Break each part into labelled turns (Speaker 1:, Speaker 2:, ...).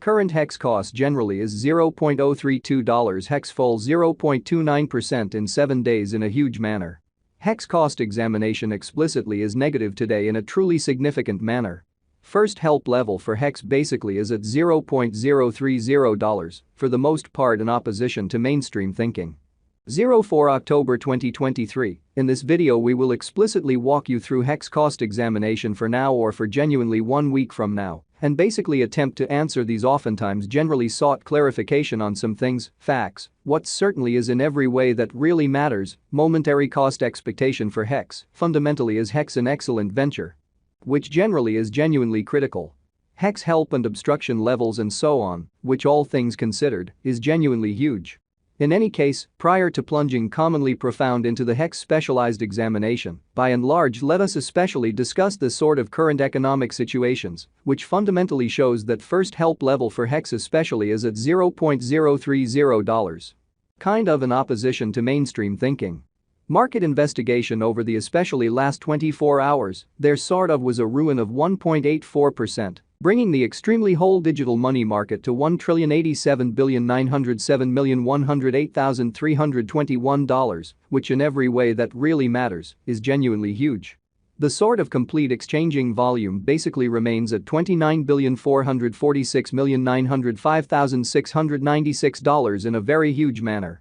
Speaker 1: current hex cost generally is $0.032 hex fall 0.29% in 7 days in a huge manner. Hex cost examination explicitly is negative today in a truly significant manner. First help level for hex basically is at $0.030 for the most part in opposition to mainstream thinking. 04 October 2023, in this video we will explicitly walk you through hex cost examination for now or for genuinely 1 week from now, and basically attempt to answer these oftentimes generally sought clarification on some things, facts, what certainly is in every way that really matters, momentary cost expectation for hex, fundamentally is hex an excellent venture? Which generally is genuinely critical. Hex help and obstruction levels and so on, which all things considered, is genuinely huge. In any case, prior to plunging commonly profound into the hex specialized examination, by and large let us especially discuss the sort of current economic situations, which fundamentally shows that first help level for hex especially is at $0.030. Kind of in opposition to mainstream thinking. Market investigation over the especially last 24 hours, there sort of was a ruin of 1.84%, bringing the extremely whole digital money market to $1,087,907,108,321, which in every way that really matters is genuinely huge. The sort of complete exchanging volume basically remains at $29,446,905,696 in a very huge manner.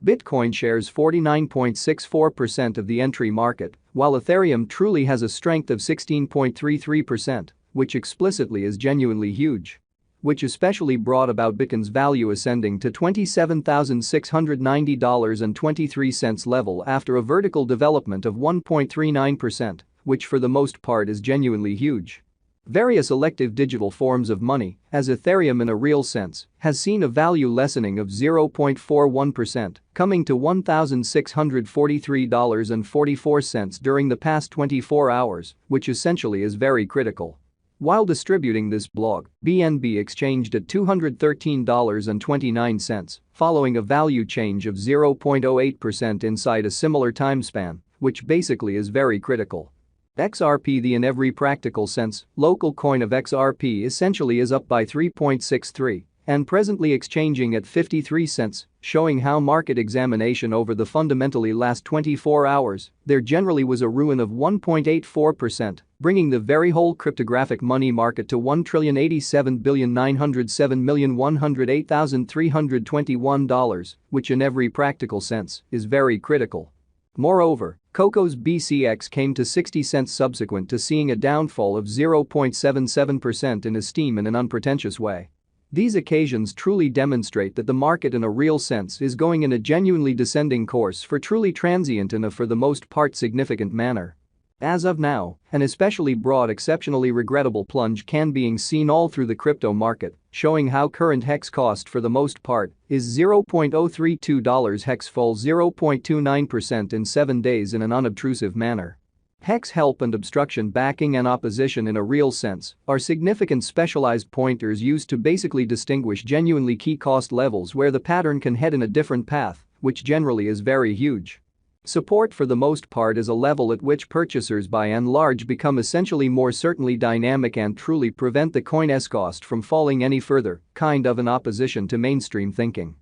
Speaker 1: Bitcoin shares 49.64% of the entry market, while Ethereum truly has a strength of 16.33%, which explicitly is genuinely huge. Which especially brought about Bitcoin's value ascending to $27,690.23 level after a vertical development of 1.39%, which for the most part is genuinely huge. Various elective digital forms of money, as Ethereum in a real sense, has seen a value lessening of 0.41%, coming to $1,643.44 during the past 24 hours, which essentially is very critical. While distributing this blog, BNB exchanged at $213.29, following a value change of 0.08% inside a similar time span, which basically is very critical. XRP, the in every practical sense, local coin of XRP essentially is up by 3.63 and presently exchanging at 53 cents, showing how market examination over the fundamentally last 24 hours, there generally was a ruin of 1.84%, bringing the very whole cryptographic money market to $1,087,907,108,321, which in every practical sense is very critical. Moreover, Coco's BCX came to 60 cents subsequent to seeing a downfall of 0.77% in esteem in an unpretentious way. These occasions truly demonstrate that the market in a real sense is going in a genuinely descending course for truly transient in a for the most part significant manner. As of now, an especially broad exceptionally regrettable plunge can being seen all through the crypto market, showing how current hex cost for the most part is $0.032 hex fall 0.29% in 7 days in an unobtrusive manner. Hex help and obstruction backing and opposition in a real sense are significant specialized pointers used to basically distinguish genuinely key cost levels where the pattern can head in a different path, which generally is very huge. Support for the most part is a level at which purchasers by and large become essentially more certainly dynamic and truly prevent the coin's cost from falling any further, kind of in opposition to mainstream thinking.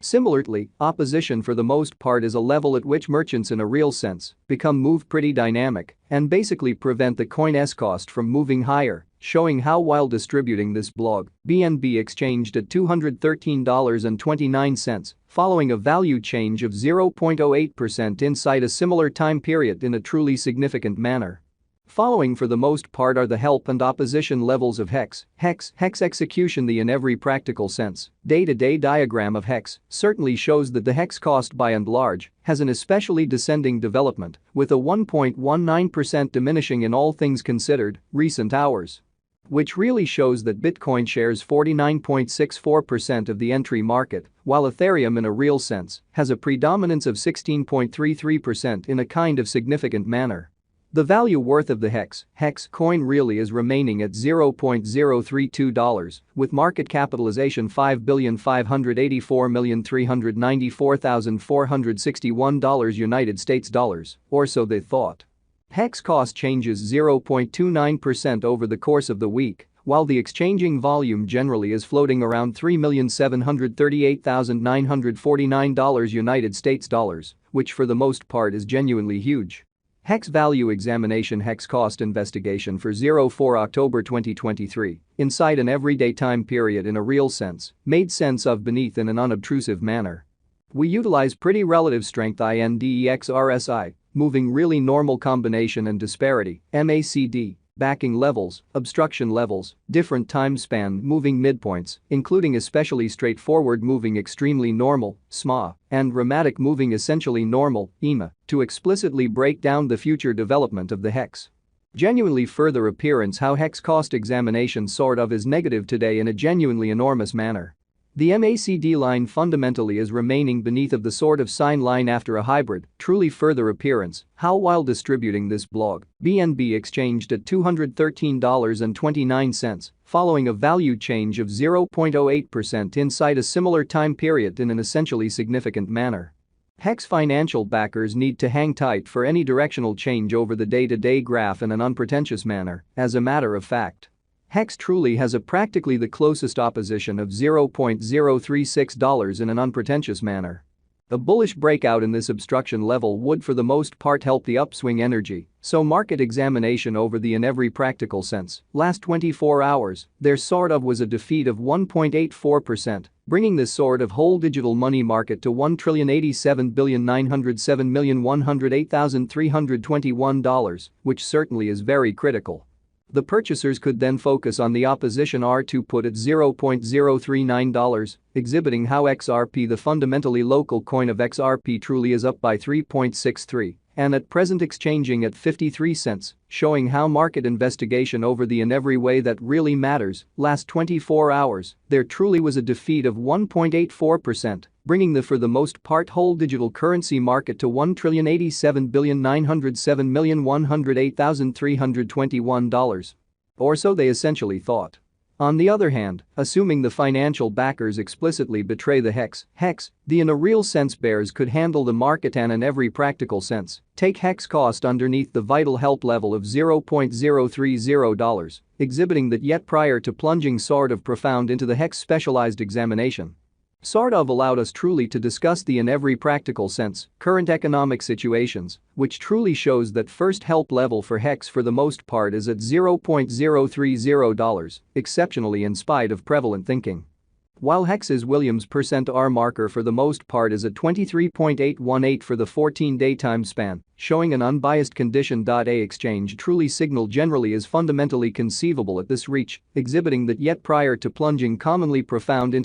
Speaker 1: Similarly, opposition for the most part is a level at which merchants in a real sense move pretty dynamic and basically prevent the coin's cost from moving higher, showing how while distributing this blog, BNB exchanged at $213.29, following a value change of 0.08% inside a similar time period in a truly significant manner. Following for the most part are the help and opposition levels of hex execution. The in every practical sense, day-to-day diagram of hex certainly shows that the hex cost by and large has an especially descending development, with a 1.19% diminishing in all things considered recent hours. Which really shows that Bitcoin shares 49.64% of the entry market, while Ethereum in a real sense has a predominance of 16.33% in a kind of significant manner. The value worth of the hex coin really is remaining at $0.032, with market capitalization $5,584,394,461 United States dollars, or so they thought. Hex cost changes 0.29% over the course of the week, while the exchanging volume generally is floating around $3,738,949 United States dollars, which for the most part is genuinely huge. Hex value examination. Hex cost investigation for 04 October 2023, inside an everyday time period in a real sense, made sense of beneath in an unobtrusive manner. We utilize pretty relative strength index RSI, moving really normal combination and disparity, MACD, backing levels, obstruction levels, different time span moving midpoints, including especially straightforward moving extremely normal, SMA, and dramatic moving essentially normal, EMA, to explicitly break down the future development of the hex. Genuinely further appearance how hex cost examination sort of is negative today in a genuinely enormous manner. The MACD line fundamentally is remaining beneath of the sort of sine line after a hybrid, truly further appearance, how while distributing this blog, BNB exchanged at $213.29, following a value change of 0.08% inside a similar time period in an essentially significant manner. Hex financial backers need to hang tight for any directional change over the day-to-day graph in an unpretentious manner, as a matter of fact. Hex truly has a practically the closest opposition of $0.036 in an unpretentious manner. A bullish breakout in this obstruction level would for the most part help the upswing energy, so market examination over the in every practical sense, last 24 hours, there sort of was a defeat of 1.84%, bringing this sort of whole digital money market to $1,087,907,108,321, which certainly is very critical. The purchasers could then focus on the opposition R2 put at $0.039, exhibiting how XRP, the fundamentally local coin of XRP, truly is up by 3.63 and at present exchanging at 53 cents, showing how market investigation over the in every way that really matters, last 24 hours, there truly was a defeat of 1.84%, bringing the for the most part whole digital currency market to $1,087,907,108,321. Or so they essentially thought. On the other hand, assuming the financial backers explicitly betray the hex, the in a real sense bears could handle the market and in every practical sense, take hex cost underneath the vital help level of $0.030, exhibiting that yet prior to plunging sort of profound into the hex specialized examination. Sort of allowed us truly to discuss the in every practical sense, current economic situations, which truly shows that first help level for hex for the most part is at $0.030, exceptionally in spite of prevalent thinking. While hex's Williams %R marker for the most part is at 23.818 for the 14-day time span, showing an unbiased condition. A exchange truly signal generally is fundamentally conceivable at this reach, exhibiting that yet prior to plunging commonly profound into